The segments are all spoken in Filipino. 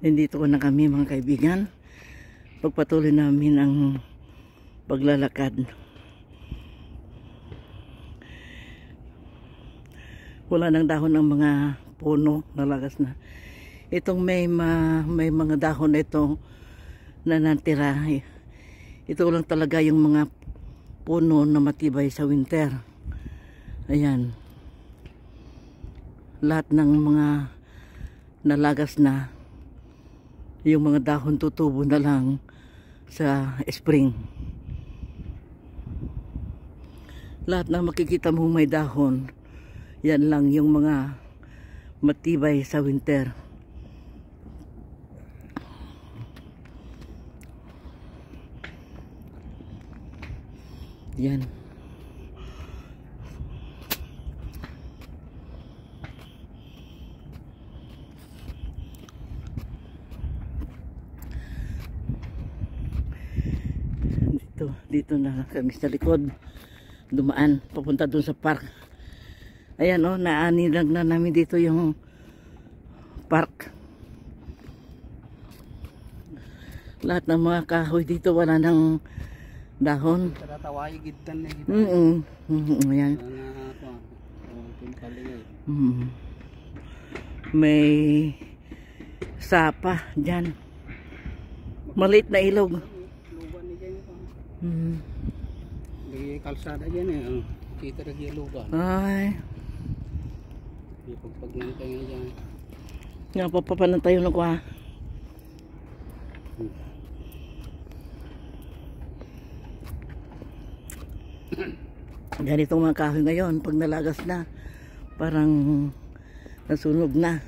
Nandito ko na kami mga kaibigan. Pagpatuloy namin ang paglalakad. Wala nang dahon ng mga puno, nalagas na. Itong may mga dahon na ito na natira. Ito lang talaga yung mga puno na matibay sa winter. Ayan. Lahat ng mga nalagas na, yung mga dahon tutubo na lang sa spring. Lahat na makikita mo may dahon, yan lang yung mga matibay sa winter. Yan. Dito na kami sa likod, dumaan papunta dun sa park. Ayan o, naanilag na namin dito yung park. Lahat ng mga kahoy dito wala nang dahon. Ayan. May sapa dyan, maliit na ilog. May kalsada dyan eh. Kita rin yung lugar. Ay. May pagpagnantay nga dyan. Nga papapanantay yun ako ha. Ganitong mga kahoy ngayon, pag nalagas na, parang nasunog na.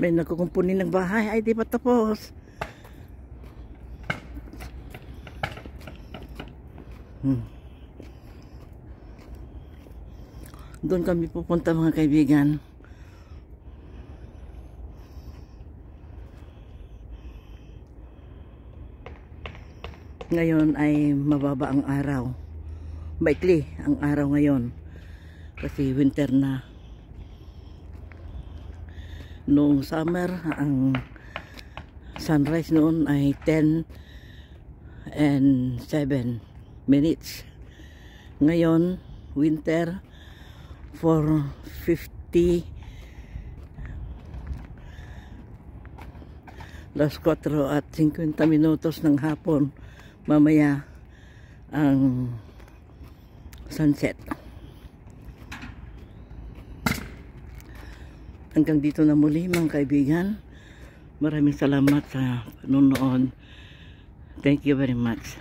May nagkukumpunin ng bahay, ay di pa tapos. Doon kami pupunta mga kaibigan. Ngayon ay mababa ang araw. Maikli ang araw ngayon kasi winter na. Noong summer, ang sunrise noon ay 10 and 7 minutes. Ngayon, winter, 4:50, las 4 at 50 minutos ng hapon. Mamaya ang sunset. Hanggang dito na muli mga kaibigan. Maraming salamat sa panonood. Thank you very much.